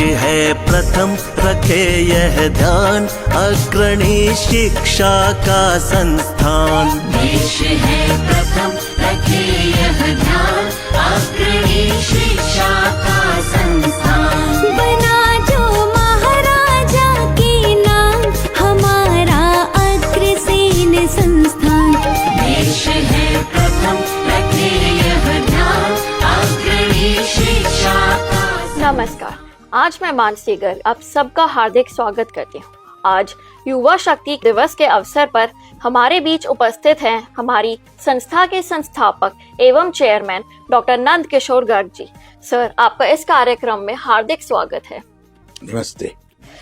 है प्रथम रखे यह ध्यान, अग्रणी शिक्षा का संस्थान। देश है प्रथम रखे यह ध्यान, अग्रणी शिक्षा का संस्थान। बना जो महाराजा के नाम, हमारा अग्रसेन संस्थान। देश है प्रथम रखे यह ध्यान, अग्रणी शिक्षा का। नमस्कार, आज मैं मानसी गर्ग आप सबका हार्दिक स्वागत करती हूँ। आज युवा शक्ति दिवस के अवसर पर हमारे बीच उपस्थित हैं हमारी संस्था के संस्थापक एवं chairman doctor Nand Kishore Garg ji. Sir, आपका इस कार्यक्रम में हार्दिक स्वागत है। नमस्ते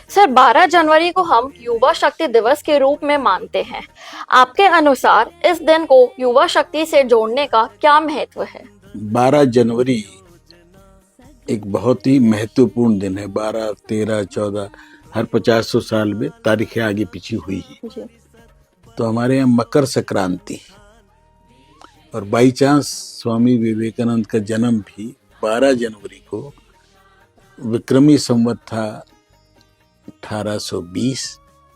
सर, 12 जनवरी को हम युवा शक्ति दिवस के रूप में मानते हैं। आपके अनुसार इस दिन को युवा शक्ति से जोड़ने का क्या महत्व है? 12 जनवरी एक बहुत ही महत्वपूर्ण दिन है। 12, 13, 14 हर 50-100 साल में तारीखें आगे पीछे हुई है। जी। तो हमारे यहाँ मकर संक्रांति और बाई चांस स्वामी विवेकानंद का जन्म भी 12 जनवरी को विक्रमी संवत था 1820।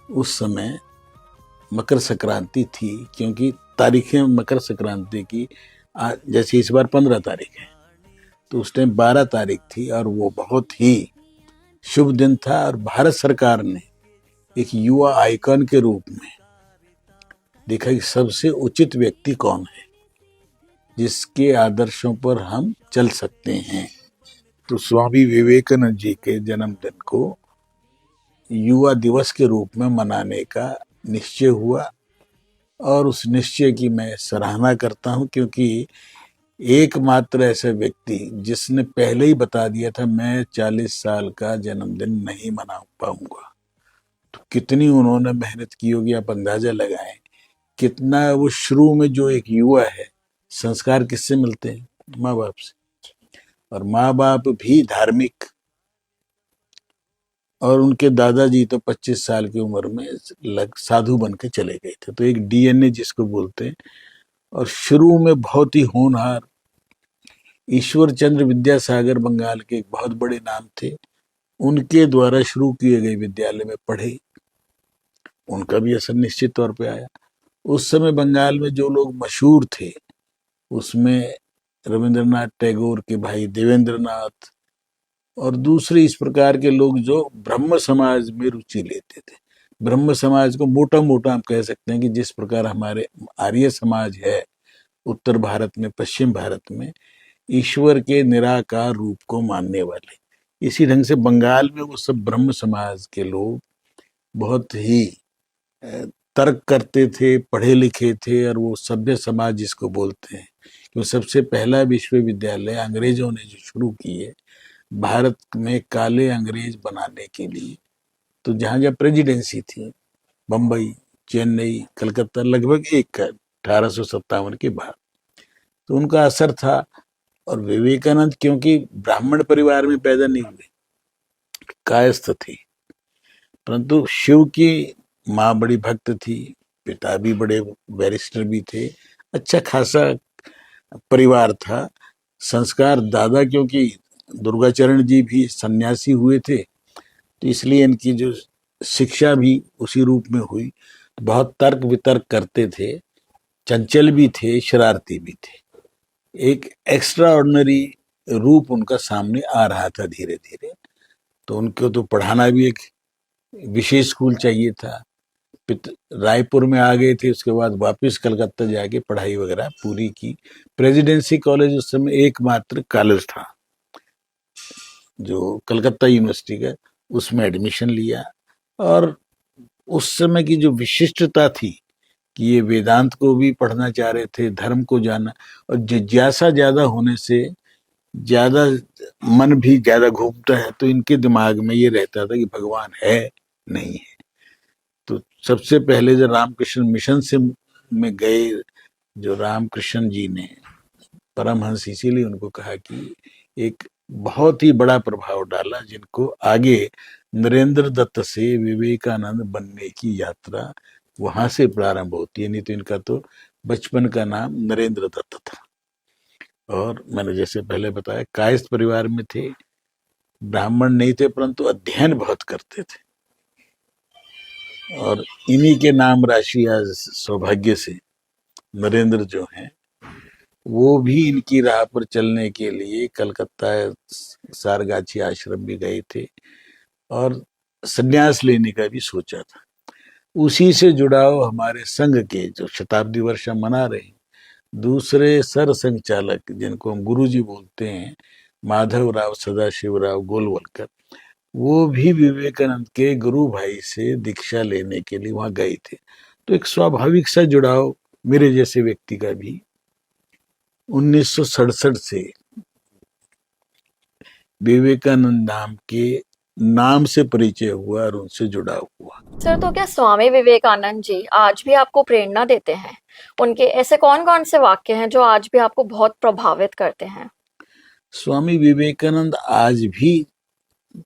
उस समय मकर संक्रांति थी, क्योंकि तारीखें मकर संक्रांति की जैसे इस बार 15 तारीख है, तो उस टाइम 12 तारीख थी और वो बहुत ही शुभ दिन था। और भारत सरकार ने एक युवा आइकन के रूप में देखा कि सबसे उचित व्यक्ति कौन है जिसके आदर्शों पर हम चल सकते हैं। तो स्वामी विवेकानंद जी के जन्मदिन को युवा दिवस के रूप में मनाने का निश्चय हुआ और उस निश्चय की मैं सराहना करता हूं, क्योंकि एकमात्र ऐसा व्यक्ति जिसने पहले ही बता दिया था मैं 40 साल का जन्मदिन नहीं मना पाऊंगा। तो कितनी उन्होंने मेहनत की होगी, आप अंदाजा लगाएं। कितना वो शुरू में जो एक युवा है, संस्कार किससे मिलते हैं? माँ बाप से। और माँ बाप भी धार्मिक, और उनके दादाजी तो 25 साल की उम्र में साधु बन के चले गए थे। तो एक डीएनए जिसको बोलते हैं। और शुरू में बहुत ही होनहार ईश्वर चंद्र विद्यासागर बंगाल के एक बहुत बड़े नाम थे, उनके द्वारा शुरू किए गए विद्यालय में पढ़े। उनका भी असर निश्चित तौर पे आया। उस समय बंगाल में जो लोग मशहूर थे उसमें रविंद्रनाथ टैगोर के भाई देवेंद्रनाथ और दूसरे इस प्रकार के लोग जो ब्रह्म समाज में रुचि लेते थे। ब्रह्म समाज को मोटा मोटा हम कह सकते हैं कि जिस प्रकार हमारे आर्य समाज है उत्तर भारत में, पश्चिम भारत में ईश्वर के निराकार रूप को मानने वाले, इसी ढंग से बंगाल में वो सब ब्रह्म समाज के लोग बहुत ही तर्क करते थे, पढ़े लिखे थे, और वो सभ्य समाज जिसको बोलते हैं। क्योंकि सबसे पहला विश्वविद्यालय अंग्रेजों ने जो शुरू किए भारत में काले अंग्रेज बनाने के लिए, तो जहाँ जहाँ प्रेसिडेंसी थी, बम्बई, चेन्नई, कलकत्ता, लगभग एक 1857 के बाद, तो उनका असर था। और विवेकानंद क्योंकि ब्राह्मण परिवार में पैदा नहीं हुए, कायस्थ थे, परंतु शिव की माँ बड़ी भक्त थी, पिता भी बड़े बैरिस्टर भी थे, अच्छा खासा परिवार था। संस्कार दादा, क्योंकि दुर्गाचरण जी भी सन्यासी हुए थे, तो इसलिए इनकी जो शिक्षा भी उसी रूप में हुई। बहुत तर्क वितर्क करते थे, चंचल भी थे, शरारती भी थे। एक एक्स्ट्रा ऑर्डिनरी रूप उनका सामने आ रहा था धीरे धीरे। तो उनको तो पढ़ाना भी एक विशेष स्कूल चाहिए था। रायपुर में आ गए थे, उसके बाद वापस कलकत्ता जाके पढ़ाई वगैरह पूरी की। प्रेसिडेंसी कॉलेज उस समय एकमात्र कॉलेज था जो कलकत्ता यूनिवर्सिटी का, उसमें एडमिशन लिया। और उस समय की जो विशिष्टता थी कि ये वेदांत को भी पढ़ना चाह रहे थे, धर्म को जानना, और जिज्ञासा ज्यादा होने से ज्यादा मन भी ज्यादा घूमता है, तो इनके दिमाग में ये रहता था कि भगवान है नहीं है। तो सबसे पहले जो रामकृष्ण मिशन से में गए, जो रामकृष्ण जी ने, परमहंस इसीलिए उनको कहा कि एक बहुत ही बड़ा प्रभाव डाला, जिनको आगे नरेंद्र दत्त से विवेकानंद बनने की यात्रा वहां से प्रारंभ होती है। नहीं तो इनका तो बचपन का नाम नरेंद्र दत्त था। और मैंने जैसे पहले बताया कायस्थ परिवार में थे, ब्राह्मण नहीं थे परंतु अध्ययन बहुत करते थे, और इन्हीं के नाम राशि आज सौभाग्य से नरेंद्र जो हैं वो भी इनकी राह पर चलने के लिए कलकत्ता सारगाछी आश्रम भी गए थे और संन्यास लेने का भी सोचा था। उसी से जुड़ाव हमारे संघ के जो शताब्दी वर्ष हम मना रहे हैं, दूसरे सर संचालक जिनको हम गुरुजी बोलते हैं, माधव राव सदाशिव राव गोलवलकर, वो भी विवेकानंद के गुरु भाई से दीक्षा लेने के लिए वहां गए थे। तो एक स्वाभाविक सा जुड़ाव मेरे जैसे व्यक्ति का भी 1967 से विवेकानंद नाम के नाम से परिचय हुआ और उनसे जुड़ाव हुआ। सर, तो क्या स्वामी विवेकानंद जी आज भी आपको प्रेरणा देते हैं? उनके ऐसे कौन कौन से वाक्य हैं जो आज भी आपको बहुत प्रभावित करते हैं? स्वामी विवेकानंद आज भी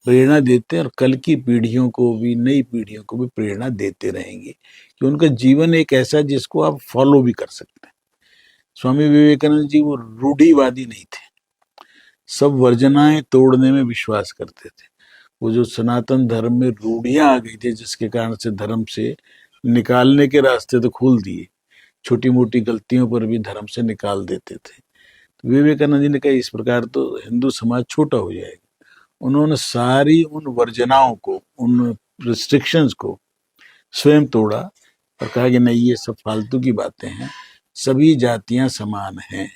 प्रेरणा देते हैं और कल की पीढ़ियों को भी, नई पीढ़ियों को भी प्रेरणा देते रहेंगे, कि उनका जीवन एक ऐसा जिसको आप फॉलो भी कर सकते हैं। स्वामी विवेकानंद जी वो रूढ़िवादी नहीं थे, सब वर्जनाएं तोड़ने में विश्वास करते थे। वो जो सनातन धर्म में रूढ़ियां आ गई थी जिसके कारण से धर्म से निकालने के रास्ते तो खोल दिए, छोटी मोटी गलतियों पर भी धर्म से निकाल देते थे। तो विवेकानंद जी ने कहा इस प्रकार तो हिंदू समाज छोटा हो जाएगा। उन्होंने सारी उन वर्जनाओं को, उन रिस्ट्रिक्शंस को स्वयं तोड़ा और कहा कि नहीं, ये सब फालतू की बातें हैं, सभी जातियां समान हैं।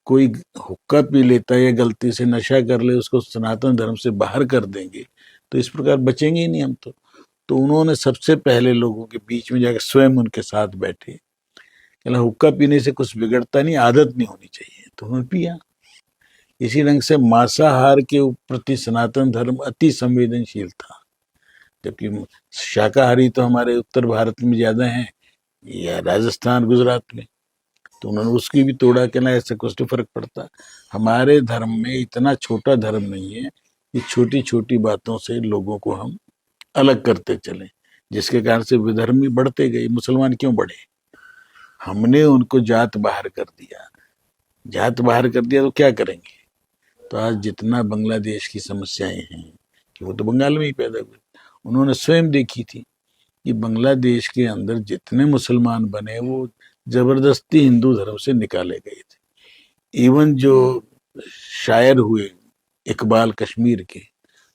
कोई हुक्का पी लेता है या गलती से नशा कर ले, उसको सनातन धर्म से बाहर कर देंगे तो इस प्रकार बचेंगे ही नहीं हम तो उन्होंने सबसे पहले लोगों के बीच में जाकर स्वयं उनके साथ बैठे, कहला हुक्का पीने से कुछ बिगड़ता नहीं, आदत नहीं होनी चाहिए, तो उन्होंने पिया। इसी ढंग से मांसाहार के प्रति सनातन धर्म अति संवेदनशील था, जबकि शाकाहारी तो हमारे उत्तर भारत में ज्यादा हैं या राजस्थान गुजरात में, तो उन्होंने उसकी भी तोड़ा, कहना ऐसा कुछ तो फर्क पड़ता। हमारे धर्म में इतना छोटा धर्म नहीं है कि छोटी छोटी बातों से लोगों को हम अलग करते चले, जिसके कारण से विधर्मी बढ़ते गए। मुसलमान क्यों बढ़े? हमने उनको जात बाहर कर दिया, जात बाहर कर दिया तो क्या करेंगे? तो आज जितना बांग्लादेश की समस्याएं हैं, कि वो तो बंगाल में ही पैदा हुए, उन्होंने स्वयं देखी थी कि बांग्लादेश के अंदर जितने मुसलमान बने वो जबरदस्ती हिंदू धर्म से निकाले गए थे। इवन जो शायर हुए इकबाल कश्मीर के,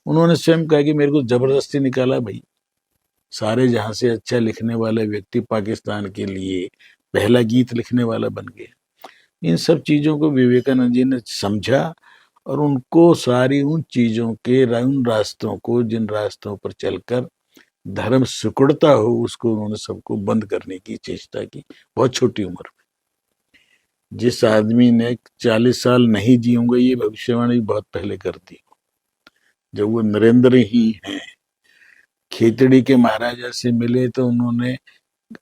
उन्होंने स्वयं कहा कि मेरे को जबरदस्ती निकाला भाई। सारे जहां से अच्छा लिखने वाला व्यक्ति पाकिस्तान के लिए पहला गीत लिखने वाला बन गया। इन सब चीजों को विवेकानंद जी ने समझा और उनको सारी उन चीजों के, उन रास्तों को, जिन रास्तों पर चलकर धर्म सिकुड़ता हो, उसको उन्होंने सबको बंद करने की चेष्टा की, बहुत छोटी उम्र में। जिस आदमी ने 40 साल नहीं जीऊंगा ये भविष्यवाणी बहुत पहले कर दी, जब वो नरेंद्र ही हैं। खेतड़ी के महाराजा से मिले तो उन्होंने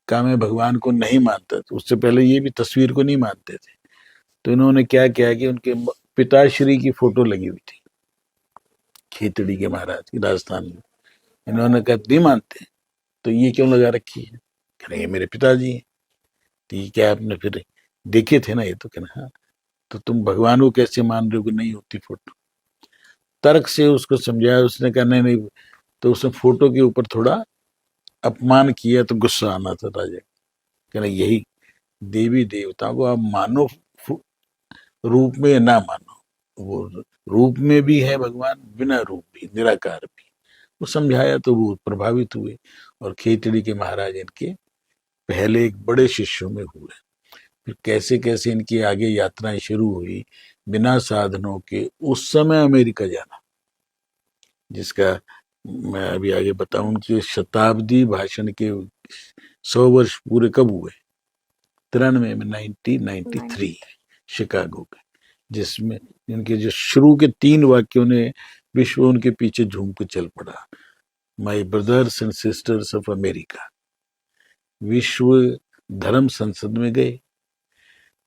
कहा मैं भगवान को नहीं मानता, तो उससे पहले ये भी तस्वीर को नहीं मानते थे। तो इन्होंने क्या किया कि उनके पिताश्री की फोटो लगी हुई थी खेतड़ी के महाराज की, राजस्थान में। इन्होंने कहा नहीं मानते तो ये क्यों लगा रखी है? कह रहे ये मेरे पिताजी हैं। तो ये क्या आपने फिर देखे थे ना? ये तो कहना हाँ। तो तुम भगवान को कैसे मान रहे हो कि नहीं होती फोटो? तर्क से उसको समझाया, उसने कहा नहीं नहीं। तो उसने फोटो के ऊपर थोड़ा अपमान किया तो गुस्सा आना था राजा। कहना यही देवी देवताओं को आप मानो रूप में या ना मानो, वो रूप में भी है भगवान, बिना रूप भी, निराकार भी। वो समझाया तो वो प्रभावित हुए और खेतड़ी के महाराज इनके पहले एक बड़े शिष्यों में हुए। फिर कैसे कैसे इनकी आगे यात्राएं शुरू हुई बिना साधनों के। उस समय अमेरिका जाना, जिसका मैं अभी आगे बताऊं, उनके शताब्दी भाषण के 100 वर्ष पूरे कब हुए? 93 में, 1993 शिकागो के, जिसमें इनके जो शुरू के 3 वाक्यों ने विश्व उनके पीछे झूम के चल पड़ा। My brothers and sisters of America. विश्व धर्म संसद में गए,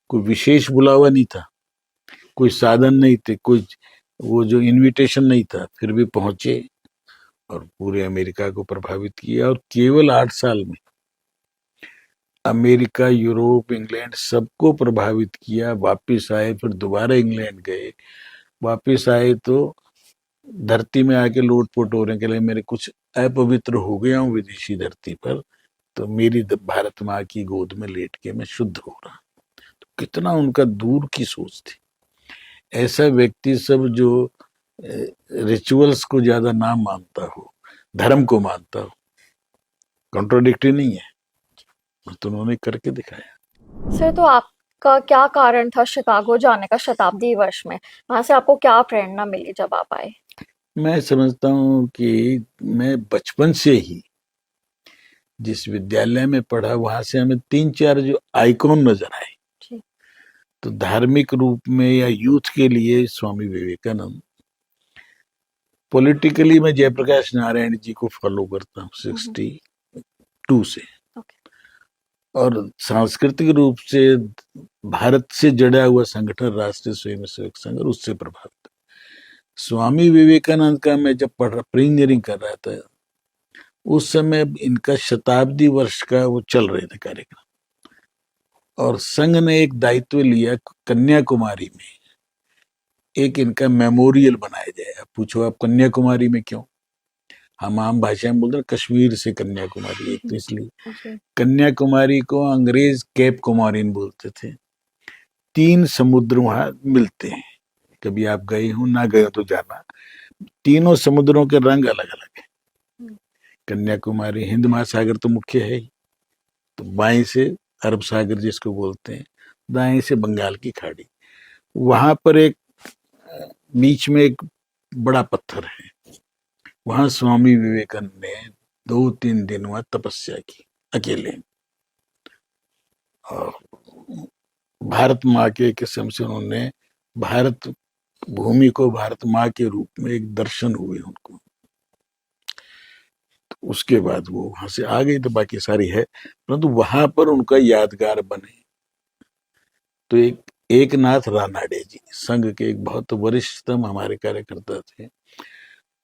कोई विशेष बुलावा नहीं था, कोई साधन नहीं थे, कोई वो जो इनविटेशन नहीं था, फिर भी पहुंचे और पूरे अमेरिका को प्रभावित किया। और केवल 8 साल में अमेरिका, यूरोप, इंग्लैंड सबको प्रभावित किया। वापिस आए, फिर दोबारा इंग्लैंड गए, वापिस आए तो धरती में आके लोटपोट होने के लिए मेरे कुछ अपवित्र हो गया हूँ विदेशी धरती पर, तो मेरी भारत माँ की गोद में लेट के मैं शुद्ध हो रहा। तो कितना उनका दूर की सोच थी। ऐसा व्यक्ति सब जो रिचुअल्स को ज्यादा ना मानता हो, धर्म को मानता हो, कॉन्ट्रोडिक्टरी नहीं है, तो उन्होंने करके दिखाया। सर, तो आपका क्या कारण था शिकागो जाने का शताब्दी वर्ष में? वहां से आपको क्या प्रेरणा मिली जब आप आए? मैं समझता हूँ कि मैं बचपन से ही जिस विद्यालय में पढ़ा वहां से हमें 3-4 जो आइकॉन नजर आए, जी। तो धार्मिक रूप में या यूथ के लिए स्वामी विवेकानंद, पॉलिटिकली मैं जयप्रकाश नारायण जी को फॉलो करता हूँ 62 से, और सांस्कृतिक रूप से भारत से जड़ा हुआ संगठन राष्ट्रीय स्वयंसेवक संघ, और उससे प्रभावित स्वामी विवेकानंद का मैं जब पढ़ प्री इंजीनियरिंग कर रहा था उस समय इनका शताब्दी वर्ष का वो चल रहे थे कार्यक्रम, और संघ ने एक दायित्व लिया कन्याकुमारी में एक इनका मेमोरियल बनाया जाए। अब पूछो आप कन्याकुमारी में क्यों? हम आम भाषा में बोलते हैं कश्मीर से कन्याकुमारी, एक तो इसलिए कन्याकुमारी को अंग्रेज केप कुमारिन बोलते थे। 3 समुद्र वहां मिलते हैं, कभी आप गए हो ना गए हो तो जाना। तीनों समुद्रों के रंग अलग अलग है। कन्याकुमारी, हिंद महासागर तो मुख्य है ही, तो बाएं से अरब सागर जिसको बोलते हैं, दाएं से बंगाल की खाड़ी। वहां पर एक बीच में एक बड़ा पत्थर है, वहां स्वामी विवेकानंद ने 2-3 दिन वहां तपस्या की अकेले, और भारत माँ के किस्म से उन्होंने भारत भूमि को भारत माँ के रूप में एक दर्शन हुए उनको। तो उसके बाद वो वहां से आ गई, तो बाकी सारी है, परंतु वहां पर उनका यादगार बने तो एक नाथ रानाडे जी, संघ के एक बहुत वरिष्ठतम हमारे कार्यकर्ता थे,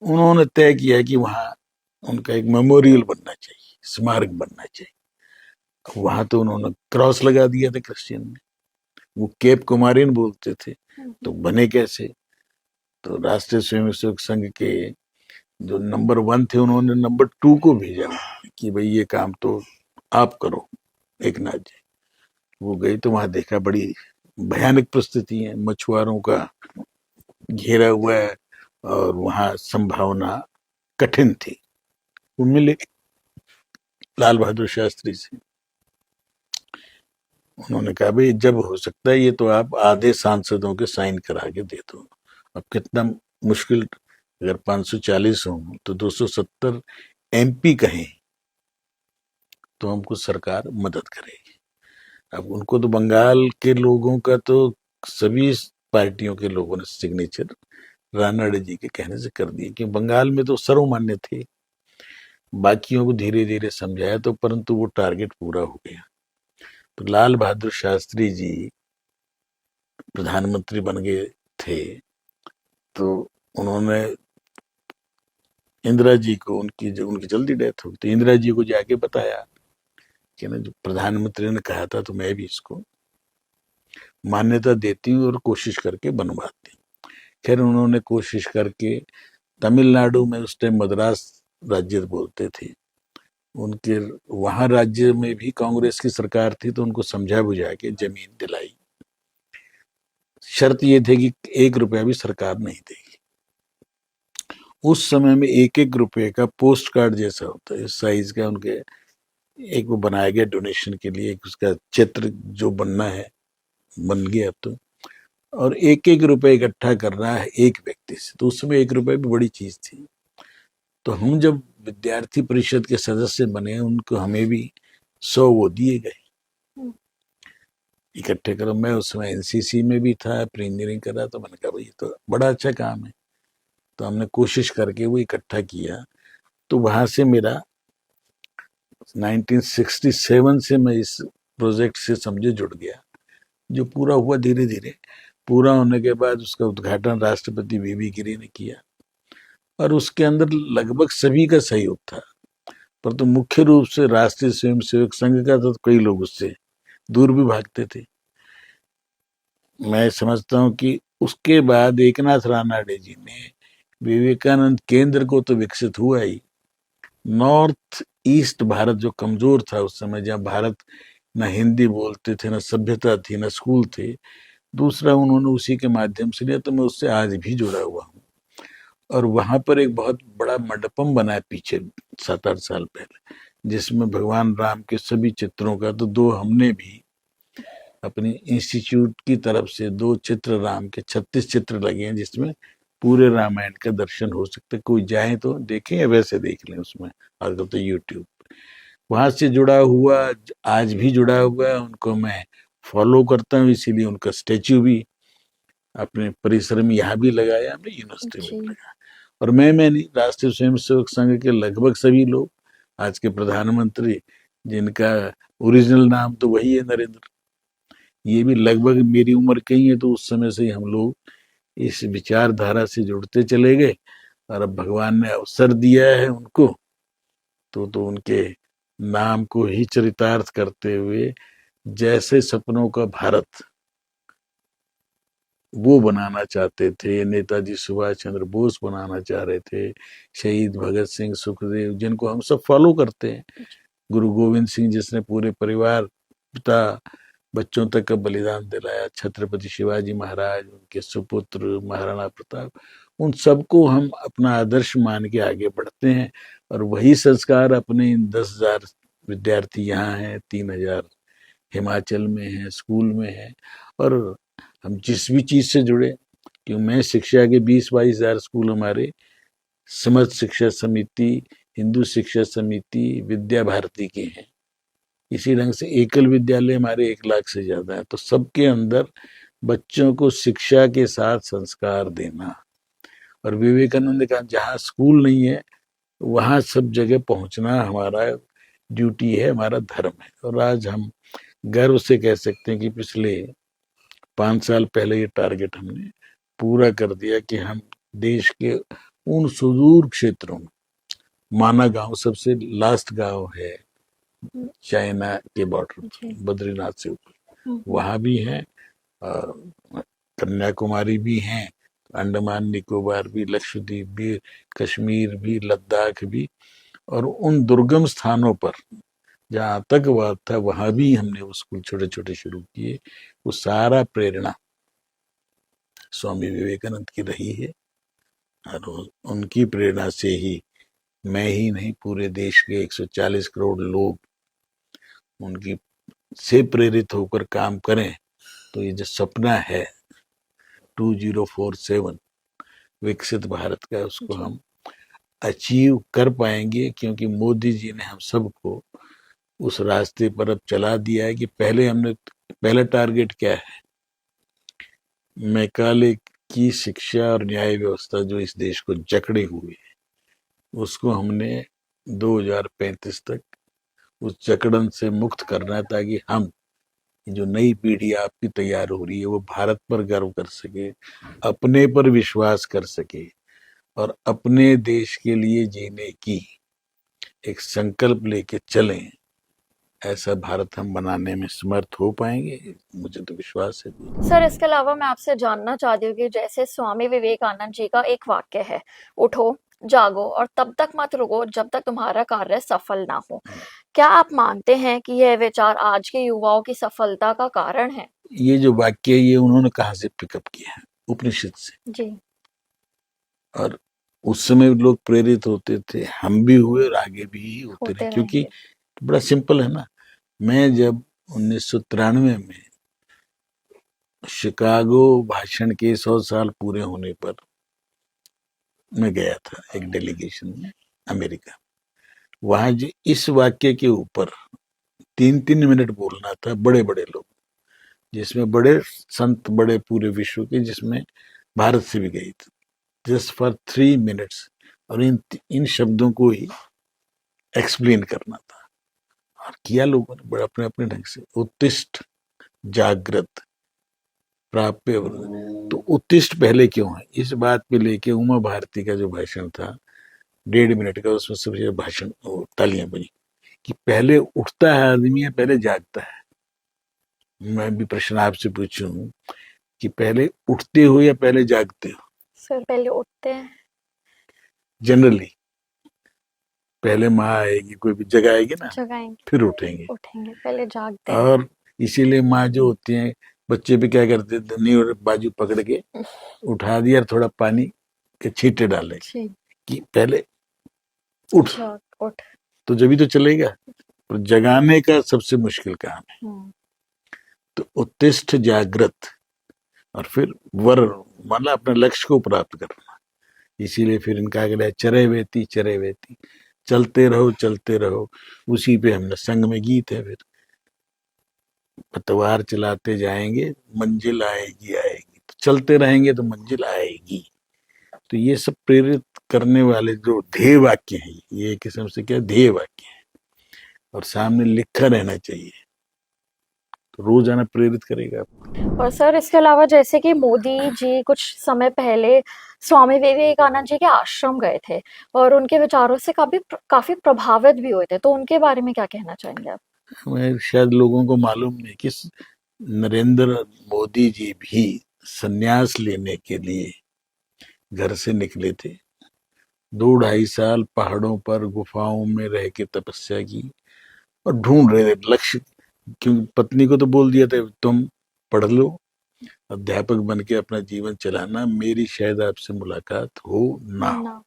उन्होंने तय किया कि वहां उनका एक मेमोरियल बनना चाहिए, स्मारक बनना चाहिए। वहां तो उन्होंने क्रॉस लगा दिया था क्रिश्चियन में, वो केप कुमारिन बोलते थे, तो बने कैसे? तो राष्ट्रीय स्वयंसेवक संघ के जो नंबर 1 थे उन्होंने नंबर 2 को भेजा कि भाई ये काम तो आप करो एक नाथ जी। वो गई तो वहां देखा बड़ी भयानक परिस्थिति है, मछुआरों का घेरा हुआ है, और वहां संभावना कठिन थी। वो मिले लाल बहादुर शास्त्री से, उन्होंने कहा भाई जब हो सकता है ये तो आप आधे सांसदों के साइन करा के दे दो। अब कितना मुश्किल, अगर 540 हो तो 270 MP कहें तो हमको सरकार मदद करेगी। अब उनको तो बंगाल के लोगों का तो सभी पार्टियों के लोगों ने सिग्नेचर रानाडे जी के कहने से कर दिए, कि बंगाल में तो सर्वमान्य थे, बाकियों को धीरे धीरे समझाया तो, परंतु वो टारगेट पूरा हो गया। तो लाल बहादुर शास्त्री जी प्रधानमंत्री बन गए थे, तो उन्होंने इंदिरा जी को, उनकी जल्दी डेथ हो गई, तो इंदिरा जी को जाके बताया कि ना जो प्रधानमंत्री ने कहा था तो मैं भी इसको मान्यता देती हूँ और कोशिश करके बनवाती हूँ। खैर उन्होंने कोशिश करके, तमिलनाडु में उस टाइम मद्रास राज्य बोलते थे, उनके वहां राज्य में भी कांग्रेस की सरकार थी, तो उनको समझा बुझा के जमीन दिलाई। शर्त ये थे कि 1 रुपया भी सरकार नहीं देगी। उस समय में 1-1 रुपये का पोस्ट कार्ड जैसा होता है इस साइज का, उनके एक वो बनाया गया डोनेशन के लिए, एक उसका चित्र जो बनना है बन गया। तो और 1-1 रुपये इकट्ठा करना है एक व्यक्ति से, तो उस समय 1 रुपये भी बड़ी चीज थी। तो हम जब विद्यार्थी परिषद के सदस्य बने, उनको हमें भी 100 वो दिए गए इकट्ठे करो। मैं उस समय NCC में भी था, प्री इंजीनियरिंग कर रहा, तो मैंने कहा भाई ये तो बड़ा अच्छा काम है, तो हमने कोशिश करके वो इकट्ठा किया। तो वहां से मेरा 1967 से मैं इस प्रोजेक्ट से समझे जुड़ गया, जो पूरा हुआ धीरे धीरे। पूरा होने के बाद उसका उद्घाटन राष्ट्रपति VV गिरी ने किया, और उसके अंदर लगभग सभी का सहयोग था, परंतु तो मुख्य रूप से राष्ट्रीय स्वयंसेवक संघ का, तो कई लोग उससे दूर भी भागते थे। मैं समझता हूं कि उसके बाद एकनाथ रानाडे जी ने विवेकानंद केंद्र को तो विकसित हुआ ही, नॉर्थ ईस्ट भारत जो कमजोर था उस समय, जहाँ भारत न हिंदी बोलते थे, न सभ्यता थी, न स्कूल थे, दूसरा उन्होंने उसी के माध्यम से लिया। तो मैं उससे आज भी जुड़ा हुआ हूँ। और वहां पर एक बहुत बड़ा मंडपम बना है पीछे 7-8 साल पहले, जिसमें भगवान राम के सभी चित्रों का, तो 2 हमने भी अपनी इंस्टीट्यूट की तरफ से 2 चित्र राम के 36 चित्र लगे हैं, जिसमें पूरे रामायण का दर्शन हो सकता है। कोई जाए तो देखें या वैसे देख लें, उसमें आजकल तो यूट्यूब, वहां से जुड़ा हुआ, आज भी जुड़ा हुआ है। उनको मैं फॉलो करता हूँ, इसीलिए उनका स्टेच्यू भी अपने परिसर में यहाँ भी लगाया, हमने यूनिवर्सिटी में भी लगाया। और मैं नहीं, राष्ट्रीय स्वयंसेवक संघ के लगभग सभी लोग, आज के प्रधानमंत्री जिनका ओरिजिनल नाम तो वही है नरेंद्र, ये भी लगभग मेरी उम्र के ही है। तो उस समय से ही हम लोग इस विचारधारा से जुड़ते चले गए, और अब भगवान ने अवसर दिया है उनको, तो उनके नाम को ही चरितार्थ करते हुए, जैसे सपनों का भारत वो बनाना चाहते थे, नेताजी सुभाष चंद्र बोस बनाना चाह रहे थे, शहीद भगत सिंह, सुखदेव, जिनको हम सब फॉलो करते हैं, गुरु गोविंद सिंह जिसने पूरे परिवार, पिता, बच्चों तक का बलिदान दिलाया, छत्रपति शिवाजी महाराज, उनके सुपुत्र महाराणा प्रताप, उन सबको हम अपना आदर्श मान के आगे बढ़ते हैं। और वही संस्कार अपने इन 10,000 विद्यार्थी यहाँ हैं, 3,000 हिमाचल में हैं, स्कूल में हैं, और हम जिस भी चीज से जुड़े, क्यों मैं शिक्षा के 20-22 हजार स्कूल हमारे समर्थ शिक्षा समिति, हिंदू शिक्षा समिति, विद्या भारती के हैं। इसी ढंग से एकल विद्यालय हमारे 1 लाख से ज्यादा है। तो सबके अंदर बच्चों को शिक्षा के साथ संस्कार देना, और विवेकानंद ने कहा जहाँ स्कूल नहीं है वहां सब जगह पहुंचना हमारा ड्यूटी है, हमारा धर्म है। और आज हम गर्व से कह सकते हैं कि पिछले 5 साल पहले ये टारगेट हमने पूरा कर दिया कि हम देश के उन सुदूर क्षेत्रों में, माना गांव सबसे लास्ट गांव है चाइना के बॉर्डर, बद्रीनाथ से ऊपर, वहां भी है, कन्याकुमारी भी है, अंडमान निकोबार भी, लक्षद्वीप भी, कश्मीर भी, लद्दाख भी, और उन दुर्गम स्थानों पर जहाँ आतंकवाद था वहां भी हमने वो स्कूल छोटे छोटे शुरू किए। वो सारा प्रेरणा स्वामी विवेकानंद की रही है, और उनकी प्रेरणा से ही मैं ही नहीं, पूरे देश के 140 करोड़ लोग उनकी से प्रेरित होकर काम करें। तो ये जो सपना है 2047 विकसित भारत का, उसको हम अचीव कर पाएंगे, क्योंकि मोदी जी ने हम सबको उस रास्ते पर अब चला दिया है। कि पहला टारगेट क्या है, मैकाले की शिक्षा और न्याय व्यवस्था जो इस देश को जकड़े हुए है, उसको हमने 2035 तक उस जकड़न से मुक्त करना है, ताकि हम जो नई पीढ़ी आपकी तैयार हो रही है वो भारत पर गर्व कर सके, अपने पर विश्वास कर सके, और अपने देश के लिए जीने की एक संकल्प लेके चलें। ऐसा भारत हम बनाने में समर्थ हो पाएंगे, मुझे तो विश्वास है। सर, इसके अलावा मैं आपसे जानना चाहती हूँ कि जैसे स्वामी विवेकानंद जी का एक वाक्य है, उठो, जागो और तब तक मत रुको जब तक तुम्हारा कार्य सफल ना हो। क्या आप मानते हैं कि यह विचार आज के युवाओं की सफलता का कारण है? ये जो वाक्य है ये उन्होंने कहाँ से पिकअप किया है? उपनिषद से जी। और उस समय लोग प्रेरित होते थे, हम भी हुए और आगे भी होते रहे, क्योंकि बड़ा सिंपल है ना। मैं जब 1993 में शिकागो भाषण के 100 साल पूरे होने पर मैं गया था एक डेलीगेशन में अमेरिका, वहां जो इस वाक्य के ऊपर 3-3 मिनट बोलना था, बड़े बड़े लोग, जिसमें बड़े संत, बड़े पूरे विश्व के, जिसमें भारत से भी गई थी, जस्ट फॉर 3 मिनट्स, और इन शब्दों को ही एक्सप्लेन करना था। और किया लोगों ने बड़े अपने अपने ढंग से। उत्तिष्ठ, जागृत, प्राप्य। तो उत्तिष्ठ पहले क्यों है, इस बात पे लेके उमा भारती का जो भाषण था 1.5 मिनट का, उसमें सबसे भाषण तालियां बजी कि पहले उठता है आदमी या पहले जागता है। मैं भी प्रश्न आपसे पूछूं कि पहले उठते हो या पहले जागते हो? सर, पहले उठते हैं। जनरली पहले माँ आएगी, कोई भी जगाएगी ना, जगाएंगे, फिर उठेंगे। उठेंगे, पहले जागते हैं। और इसीलिए माँ जो होती है बच्चे पे क्या करते थे, नहीं और बाजू पकड़ के उठा दिया और थोड़ा पानी के छींटे डाले जी, कि पहले उठ, जाग, उठ। तो जब भी तो चलेगा। और जगाने का सबसे मुश्किल काम है। हम्म, तो उत्तिष्ठ जागृत, और फिर वर मतलब अपने लक्ष्य को प्राप्त करना। इसीलिए फिर इनका अगला चरे वेती, चरे वेती, चलते रहो चलते रहो। उसी पे हमने संग में गीत है, फिर पतवार चलाते जाएंगे मंजिल आएगी आएगी, तो चलते रहेंगे तो मंजिल आएगी। तो ये सब प्रेरित करने वाले जो ध्येय वाक्य हैं, ये एक किस्म से क्या ध्येय वाक्य है, और सामने लिखा रहना चाहिए, तो रोजाना प्रेरित करेगा आपको। और सर इसके अलावा जैसे कि मोदी जी कुछ समय पहले स्वामी विवेकानंद जी के आश्रम गए थे और उनके विचारों से काफी प्रभावित भी हुए थे, तो उनके बारे में क्या कहना चाहेंगे आप? मैं शायद लोगों को मालूम नहीं कि नरेंद्र मोदी जी भी संन्यास लेने के लिए घर से निकले थे। 2-2.5 साल पहाड़ों पर गुफाओं में रह के तपस्या की और ढूंढ रहे थे लक्ष्य। क्योंकि पत्नी को तो बोल दिया था तुम पढ़ लो, अध्यापक बन के अपना जीवन चलाना, मेरी शायद आपसे मुलाकात हो ना हो,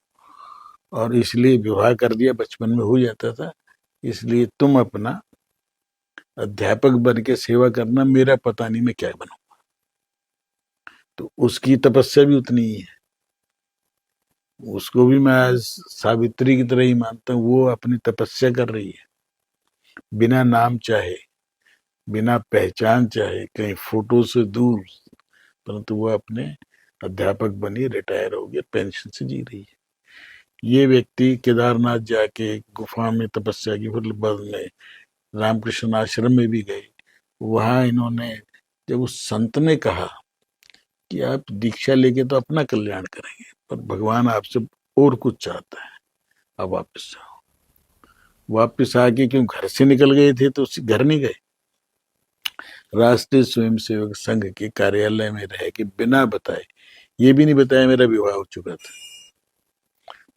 और इसलिए विवाह कर दिया। बचपन में हो जाता था, इसलिए तुम अपना अध्यापक बन के सेवा करना, मेरा पता नहीं मैं क्या बनूंगा। तो उसकी तपस्या भी उतनी ही है, उसको भी मैं आज सावित्री की तरह ही मानता हूँ। वो अपनी तपस्या कर रही है, बिना नाम चाहे, बिना पहचान चाहे, कहीं फोटो से दूर, परंतु वो अपने अध्यापक बनी, रिटायर हो गया, पेंशन से जी रही है। ये व्यक्ति केदारनाथ जाके गुफा में तपस्या की, फिर बाद में रामकृष्ण आश्रम में भी गए। वहां इन्होंने, जब उस संत ने कहा कि आप दीक्षा लेके तो अपना कल्याण करेंगे, पर भगवान आपसे और कुछ चाहता है, अब वापस जाओ। वापस आके क्यों घर से निकल गए थे, तो उसी घर नहीं गए, राष्ट्रीय स्वयंसेवक संघ के कार्यालय में रह के बिना बताए, ये भी नहीं बताया मेरा विवाह हो चुका था,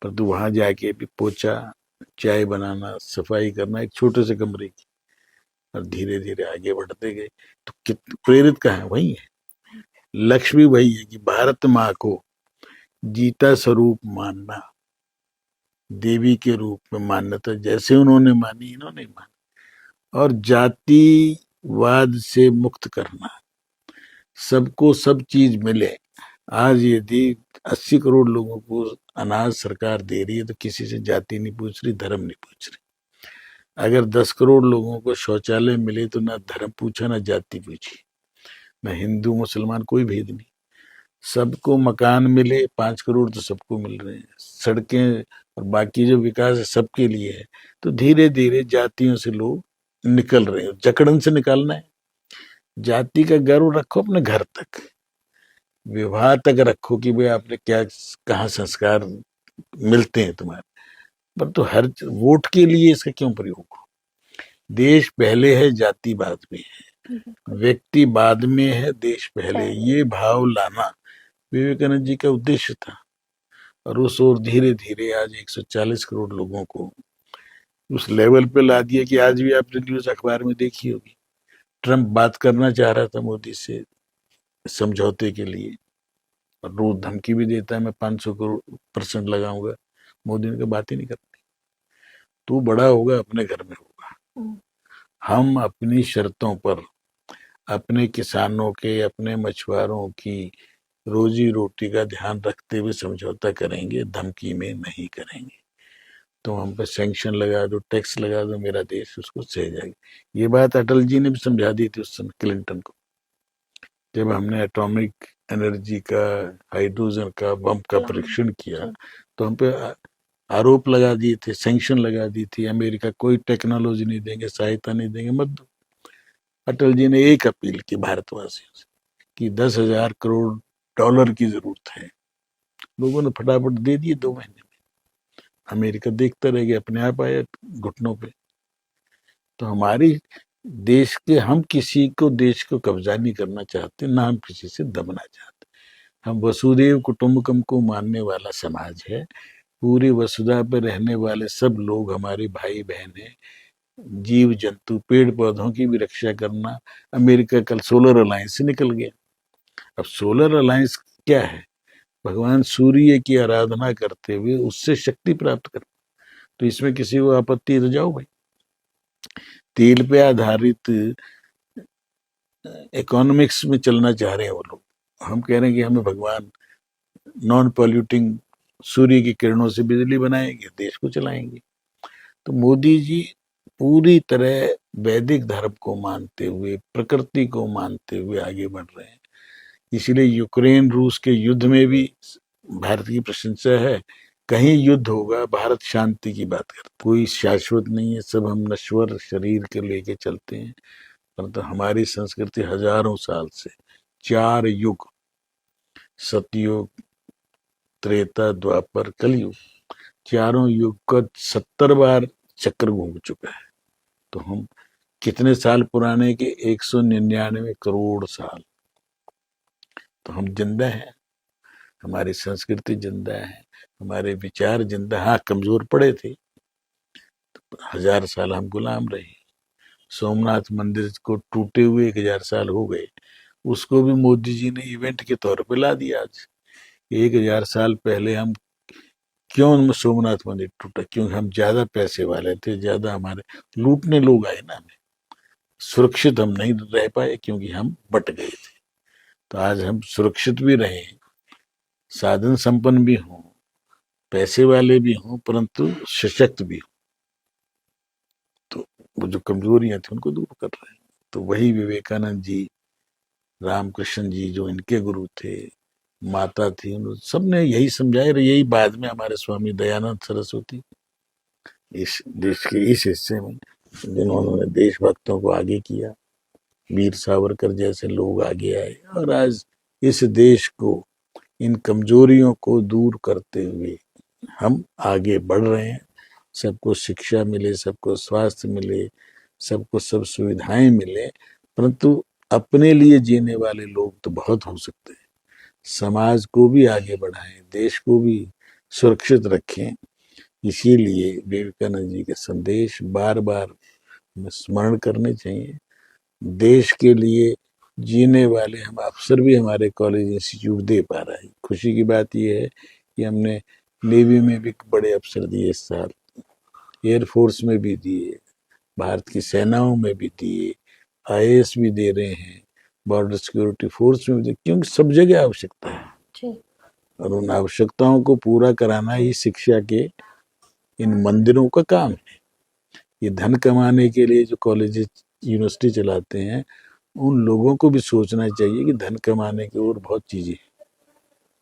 परंतु वहां जाके भी पोछा, चाय बनाना, सफाई करना, एक छोटे से कमरे की, और धीरे धीरे आगे बढ़ते गए। तो प्रेरित कहाँ वही है, लक्ष्य भी वही है कि भारत माँ को जीता स्वरूप मानना, देवी के रूप में मान्यता जैसे उन्होंने मानी, इन्होंने मानी, और जातिवाद से मुक्त करना, सबको सब चीज मिले। आज यदि 80 करोड़ लोगों को अनाज सरकार दे रही है, तो किसी से जाति नहीं पूछ रही, धर्म नहीं पूछ रही। अगर 10 करोड़ लोगों को शौचालय मिले, तो ना धर्म पूछा ना जाति पूछी, ना हिंदू मुसलमान, कोई भेद नहीं। सबको मकान मिले, 5 करोड़ तो सबको मिल रहे हैं, सड़कें और बाकी जो विकास है सबके लिए है। तो धीरे धीरे जातियों से लोग निकल रहे हैं, जकड़न से निकालना है। जाति का गर्व रखो अपने घर तक, विवाह तक रखो कि भाई आपने क्या, कहाँ संस्कार मिलते हैं तुम्हारे, पर तो हर वोट के लिए इसका क्यों प्रयोग हो। देश पहले है, जाति बाद में है, व्यक्ति बाद में है, देश पहले। ये भाव लाना विवेकानंद जी का उद्देश्य था, और उस ओर धीरे धीरे आज 140 करोड़ लोगों को उस लेवल पे ला दिया कि आज भी आपने न्यूज अखबार में देखी होगी, ट्रम्प बात करना चाह रहा था मोदी से समझौते के लिए, और रोज धमकी भी देता है मैं 500 करोड़ % लगाऊंगा। मोदी ने कहा बात ही नहीं करनी, तू बड़ा होगा अपने घर में होगा, हम अपनी शर्तों पर अपने किसानों के, अपने मछुआरों की रोजी रोटी का ध्यान रखते हुए समझौता करेंगे, धमकी में नहीं करेंगे। तो हम पे सैंक्शन लगा दो, टैक्स लगा दो, मेरा देश उसको सह जाएगा। ये बात अटल जी ने भी समझा दी थी उस समय क्लिंटन को, जब हमने एटॉमिक एनर्जी का, हाइड्रोजन का, बम का परीक्षण किया, तो हम पे आरोप लगा दिए थे, सैंक्शन लगा दी थी, अमेरिका कोई टेक्नोलॉजी नहीं देंगे, सहायता नहीं देंगे, मत दो। अटल जी ने एक अपील की भारतवासियों से कि $10,000 करोड़ की जरूरत है। लोगों ने फटाफट दे दिए 2 महीने में, अमेरिका देखता रह गया, अपने आप आया घुटनों पे। तो हमारी देश के, हम किसी को देश को कब्जा नहीं करना चाहते, ना हम किसी से दबना चाहते। हम वसुदेव कुटुंबकम को मानने वाला समाज है, पूरी वसुधा पे रहने वाले सब लोग हमारे भाई बहन हैं। जीव जंतु पेड़ पौधों की भी रक्षा करना। अमेरिका कल सोलर अलायंस से निकल गया। अब सोलर अलायंस क्या है? भगवान सूर्य की आराधना करते हुए उससे शक्ति प्राप्त करना। तो इसमें किसी को आपत्ति तो जाओ भाई। तेल पे आधारित इकोनॉमिक्स में चलना चाह रहे हैं वो लोग। हम कह रहे हैं कि हमें भगवान नॉन पॉल्यूटिंग सूर्य की किरणों से बिजली बनाएंगे, देश को चलाएंगे। तो मोदी जी पूरी तरह वैदिक धर्म को मानते हुए, प्रकृति को मानते हुए आगे बढ़ रहे हैं। इसलिए यूक्रेन रूस के युद्ध में भी भारत की प्रशंसा है। कहीं युद्ध होगा, भारत शांति की बात करता। कोई शाश्वत नहीं है, सब हम नश्वर शरीर के लेके चलते हैं। परंतु हमारी संस्कृति हजारों साल से 4 युग, सतयुग, त्रेता, द्वापर, कलयुग, चारों युग का 70 बार चक्र घूम चुका है। तो हम कितने साल पुराने के? 199 करोड़ साल। तो हम जिंदा हैं, हमारी संस्कृति जिंदा है, हमारे विचार जिंदा। हाँ, कमजोर पड़े थे, 1000 साल हम गुलाम रहे। सोमनाथ मंदिर को टूटे हुए 1000 साल हो गए, उसको भी मोदी जी ने इवेंट के तौर पे ला दिया। आज 1000 साल पहले हम क्यों सोमनाथ मंदिर टूटा? क्योंकि हम ज्यादा पैसे वाले थे, ज्यादा हमारे लूटने लोग आए ना, हमें सुरक्षित हम नहीं रह पाए क्योंकि हम बट गए थे। तो आज हम सुरक्षित भी रहे, साधन संपन्न भी हों, पैसे वाले भी हों, परंतु सशक्त भी हों। तो वो जो कमजोरियां थी उनको दूर कर रहे हैं। तो वही विवेकानंद जी, रामकृष्ण जी जो इनके गुरु थे, माता थी, उन सबने यही समझाया। यही बाद में हमारे स्वामी दयानंद सरस्वती इस देश के इस हिस्से में, जिन्होंने देशभक्तों को आगे किया, वीर सावरकर जैसे लोग आगे आए, और आज इस देश को, इन कमजोरियों को दूर करते हुए हम आगे बढ़ रहे हैं। सबको शिक्षा मिले, सबको स्वास्थ्य मिले, सबको सब सुविधाएं मिले, परंतु अपने लिए जीने वाले लोग तो बहुत हो सकते हैं। समाज को भी आगे बढ़ाएं, देश को भी सुरक्षित रखें। इसीलिए विवेकानंद जी के संदेश बार बार हमें स्मरण करने चाहिए। देश के लिए जीने वाले हम अफसर भी हमारे कॉलेज इंस्टीट्यूट दे पा रहा है। खुशी की बात यह है कि हमने नेवी में भी बड़े अफसर दिए इस साल, एयरफोर्स में भी दिए, भारत की सेनाओं में भी दिए, IAS भी दे रहे हैं, बॉर्डर सिक्योरिटी फोर्स में भी दे, क्योंकि सब जगह आवश्यकता है जी। और उन आवश्यकताओं को पूरा कराना ही शिक्षा के इन मंदिरों का काम है। ये धन कमाने के लिए जो कॉलेज यूनिवर्सिटी चलाते हैं, उन लोगों को भी सोचना चाहिए कि धन कमाने की और बहुत चीजें,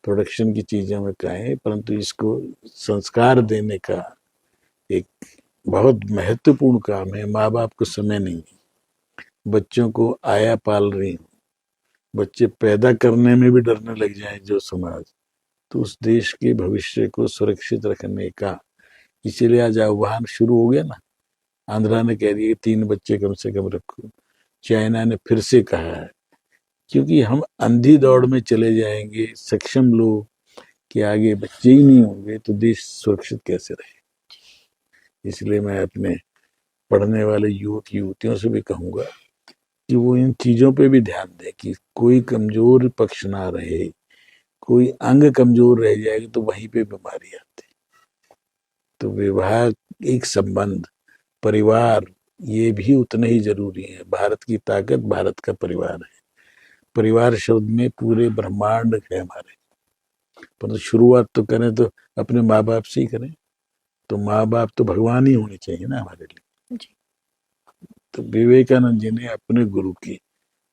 प्रोडक्शन की चीजें में कहें, परंतु इसको संस्कार देने का एक बहुत महत्वपूर्ण काम है। माँ बाप को समय नहीं है, बच्चों को आया पाल रही हूँ, बच्चे पैदा करने में भी डरने लग जाए जो समाज, तो उस देश के भविष्य को सुरक्षित रखने का, इसीलिए आज आह्वान शुरू हो गया ना। आंध्रा ने कह दिया 3 बच्चे कम से कम रखो, चाइना ने फिर से कहा है, क्योंकि हम अंधी दौड़ में चले जाएंगे, सक्षम लोग के आगे बच्चे ही नहीं होंगे तो देश सुरक्षित कैसे रहे। इसलिए मैं अपने पढ़ने वाले युवक युवतियों से भी कहूंगा कि वो इन चीजों पे भी ध्यान दें कि कोई कमजोर पक्ष ना रहे, कोई अंग कमजोर रह जाएगा तो वहीं पे बीमारी आती। तो विवाह, एक संबंध, परिवार, ये भी उतने ही जरूरी है। भारत की ताकत भारत का परिवार है। परिवार शब्द में पूरे ब्रह्मांड है हमारे, पर शुरुआत तो करें तो अपने माँ बाप से ही करें। तो माँ बाप तो भगवान ही होने चाहिए ना हमारे लिए। जी। तो विवेकानंद जी ने अपने गुरु की,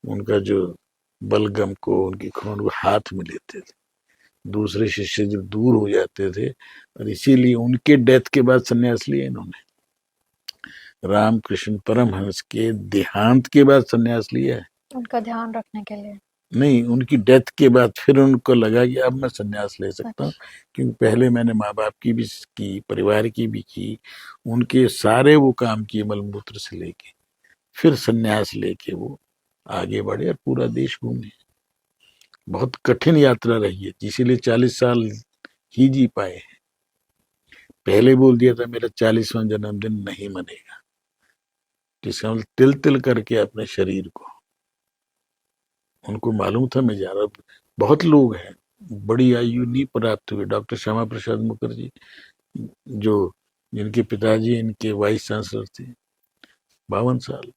उनका जो बलगम को, उनकी खून को हाथ में लेते थे, दूसरे शिष्य जब दूर हो जाते थे, और इसीलिए उनके डेथ के बाद संन्यास लिया इन्होंने। रामकृष्ण परमहंस के देहांत के बाद संन्यास लिया है, उनका ध्यान रखने के लिए नहीं, उनकी डेथ के बाद फिर उनको लगा कि अब मैं संन्यास ले सकता हूँ, क्योंकि पहले मैंने माँ बाप की भी की, परिवार की भी की, उनके सारे वो काम किए मलमूत्र से लेके, फिर संन्यास लेके वो आगे बढ़े और पूरा देश घूमे। बहुत कठिन यात्रा रही है, इसीलिए 40 साल ही जी पाए हैं। पहले बोल दिया था मेरा 40वां जन्मदिन नहीं मनेगा, जिसका मतलब तिल तिल करके अपने शरीर को, उनको मालूम था मैं जा रहा हूं। बहुत लोग हैं बड़ी आयु नहीं प्राप्त हुए, डॉक्टर श्यामा प्रसाद मुखर्जी जो जिनके पिताजी इनके वाइस चांसलर थे, 52 साल,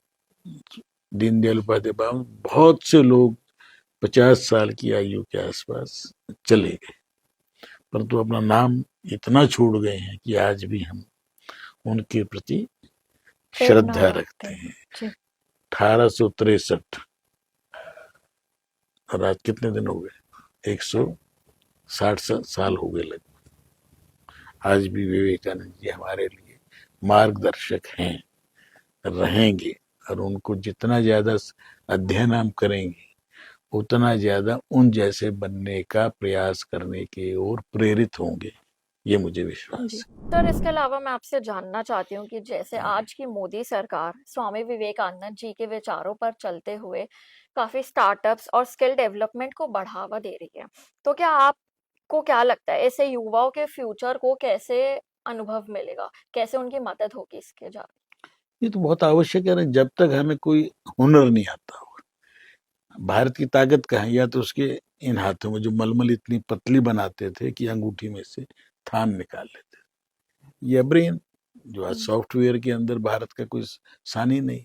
दीनदयाल उपाध्याय 52, बहुत से लोग 50 साल की आयु के आसपास चले गए, परंतु अपना नाम इतना छोड़ गए हैं कि आज भी हम उनके प्रति श्रद्धा रखते हैं। जी। 1863 और आज कितने दिन हो गए, 160 साल हो गए लगभग। आज भी विवेकानंद जी हमारे लिए मार्गदर्शक हैं, रहेंगे, और उनको जितना ज्यादा अध्ययन हम करेंगे उतना ज्यादा उन जैसे बनने का प्रयास करने की ओर प्रेरित होंगे, ये मुझे विश्वास है। सर, इसके अलावा मैं आपसे जानना चाहती हूँ कि जैसे आज की मोदी सरकार स्वामी विवेकानंद जी के विचारों पर चलते हुए काफी स्टार्टअप्स और स्किल डेवलपमेंट को बढ़ावा दे रही है, तो क्या आपको क्या लगता है ऐसे युवाओं के फ्यूचर को कैसे अनुभव मिलेगा, कैसे उनकी मदद होगी इसके जा? ये तो बहुत आवश्यक है ना, जब तक हमें कोई हुनर नहीं आता होगा। भारत की ताकत कहाँ है, या तो उसके इन हाथों में जो मलमल इतनी पतली बनाते थे कि अंगूठी में से थान निकाल लेते, या ब्रेन जो आज सॉफ्टवेयर के अंदर भारत का कोई सानी नहीं।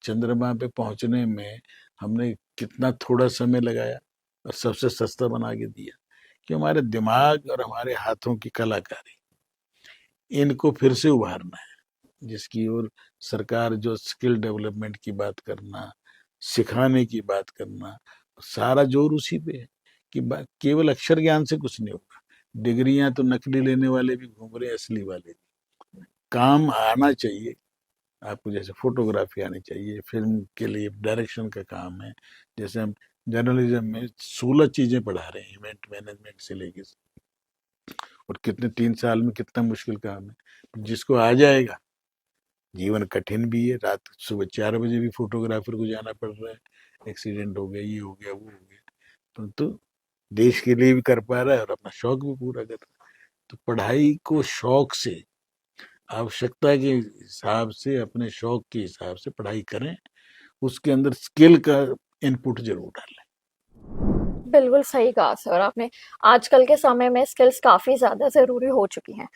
चंद्रमा पे पहुंचने में हमने कितना थोड़ा समय लगाया और सबसे सस्ता बना के दिया, कि हमारे दिमाग और हमारे हाथों की कलाकारी, इनको फिर से उभारना है, जिसकी ओर सरकार जो स्किल डेवलपमेंट की बात करना, सिखाने की बात करना, सारा जोर उसी पे है कि केवल अक्षर ज्ञान से कुछ नहीं होगा। डिग्रियां तो नकली लेने वाले भी घूम रहे हैं, असली वाले भी। काम आना चाहिए आपको, जैसे फोटोग्राफी आनी चाहिए, फिल्म के लिए डायरेक्शन का काम है, जैसे हम जर्नलिज्म में 16 चीजें पढ़ा रहे हैं, इवेंट मैनेजमेंट से लेके, और कितने 3 साल में कितना मुश्किल काम है। जिसको आ जाएगा, जीवन कठिन भी है, रात सुबह 4 बजे भी फोटोग्राफर को जाना पड़ रहा है, एक्सीडेंट हो गया, ये हो गया, वो हो गया, परंतु देश के लिए भी कर पा रहा है और अपना शौक भी पूरा कर रहा है। तो पढ़ाई को शौक से, आवश्यकता के हिसाब से, अपने शौक के हिसाब से पढ़ाई करें, उसके अंदर स्किल का इनपुट जरूर डालें। बिल्कुल सही कहा सर आपने, आजकल के समय में स्किल्स काफी ज्यादा जरूरी हो चुकी हैं।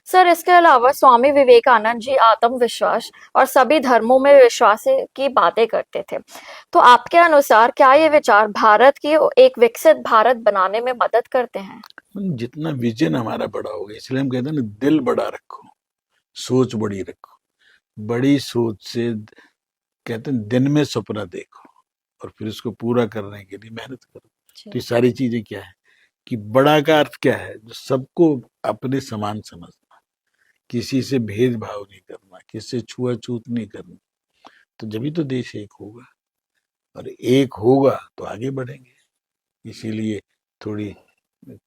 सर, इसके अलावा स्वामी विवेकानंद जी आत्मविश्वास और सभी धर्मों में विश्वास की बातें करते थे, तो आपके अनुसार क्या ये विचार भारत की एक विकसित भारत बनाने में मदद करते हैं? जितना विजन हमारा बड़ा होगा, इसलिए हम कहते हैं ना, दिल बड़ा रखो, सोच बड़ी रखो। बड़ी सोच से कहते हैं दिन में सपना देखो और फिर उसको पूरा करने के लिए मेहनत करो। तो ये सारी चीजें क्या है कि बड़ा का अर्थ क्या है, जो सबको अपने समान समझना, किसी से भेदभाव नहीं करना, किसी से छुआछूत नहीं करना, तो जब ही तो देश एक होगा, और एक होगा तो आगे बढ़ेंगे। इसीलिए थोड़ी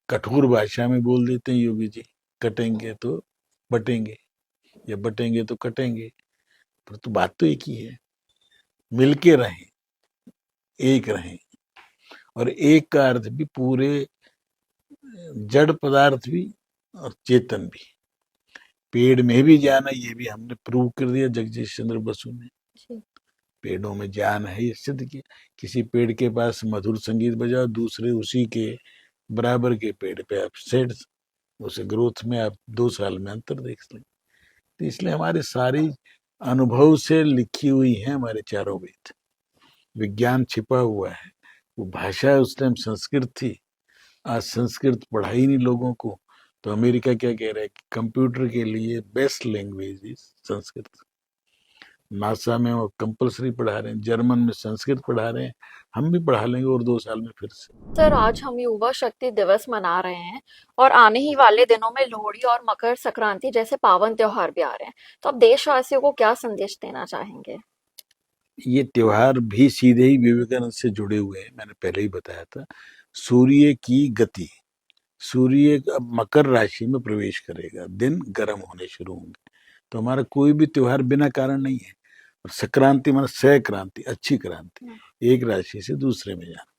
कठोर भाषा में बोल देते हैं योगी जी, कटेंगे तो बटेंगे, या बटेंगे तो कटेंगे, पर तो बात तो एक ही है, मिलके रहें, एक रहें। और एक का अर्थ भी पूरे जड़ पदार्थ भी और चेतन भी। पेड़ में भी जान है, ये भी हमने प्रूव कर दिया जगदीश चंद्र बसु ने। पेड़ों में जान है, ये सिद्ध किया। किसी पेड़ के पास मधुर संगीत बजाओ, दूसरे उसी के बराबर के पेड़ पे आप सेट, उसे ग्रोथ में आप 2 साल में अंतर देख लें। तो इसलिए हमारे सारी अनुभव से लिखी हुई है हमारे चारों वेद, विज्ञान छिपा हुआ है। वो भाषा उस टाइम संस्कृत थी, आज संस्कृत पढ़ाई नहीं लोगों को, तो अमेरिका क्या कह रहा है कि कंप्यूटर के लिए best language is Sanskrit. NASA में वो कंपलसरी पढ़ा रहे हैं, जर्मन में संस्कृत पढ़ा रहे हैं, हम भी पढ़ा लेंगे और 2 साल में फिर से। सर, आज हम युवा शक्ति दिवस मना रहे हैं और आने ही वाले दिनों में लोहड़ी और मकर संक्रांति जैसे पावन त्योहार भी आ रहे हैं, तो आप देशवासियों को क्या संदेश देना चाहेंगे? ये त्योहार भी सीधे ही विवेकानंद से जुड़े हुए हैं, मैंने पहले ही बताया था। सूर्य की गति, सूर्य मकर राशि में प्रवेश करेगा, दिन गर्म होने शुरू होंगे, तो हमारा कोई भी त्योहार बिना कारण नहीं है। और संक्रांति माना सक्रांति, अच्छी क्रांति, एक राशि से दूसरे में जाना।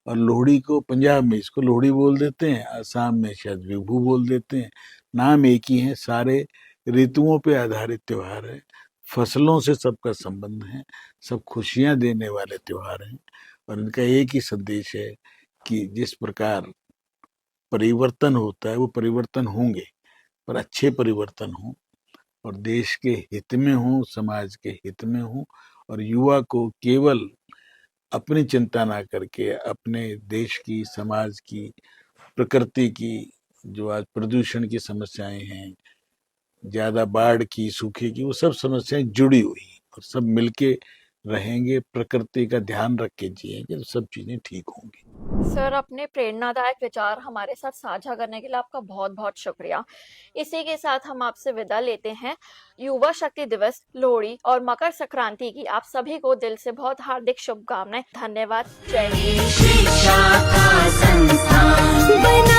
और लोहड़ी को पंजाब में इसको लोहड़ी बोल देते हैं, आसाम में शायद विभू बोल देते हैं, नाम एक ही है, सारे ऋतुओं पे आधारित त्योहार है, फसलों से सबका संबंध है, सब खुशियां देने वाले त्योहार हैं। और इनका एक ही संदेश है कि जिस प्रकार परिवर्तन होता है वो परिवर्तन होंगे, पर अच्छे परिवर्तन हों और देश के हित में हों, समाज के हित में हों, और युवा को केवल अपनी चिंता ना करके अपने देश की, समाज की, प्रकृति की, जो आज प्रदूषण की समस्याएं हैं, ज्यादा बाढ़ की, सूखे की, वो सब समस्याएं जुड़ी हुई हैं, और सब मिलके रहेंगे, प्रकृति का ध्यान रख के जिएंगे तो सब चीजें ठीक होंगी। सर, अपने प्रेरणादायक विचार हमारे साथ साझा करने के लिए आपका बहुत बहुत शुक्रिया। इसी के साथ हम आपसे विदा लेते हैं। युवा शक्ति दिवस, लोहड़ी और मकर संक्रांति की आप सभी को दिल से बहुत हार्दिक शुभकामनाएं। धन्यवाद। जय हिंद। शिक्षा का संस्थान बना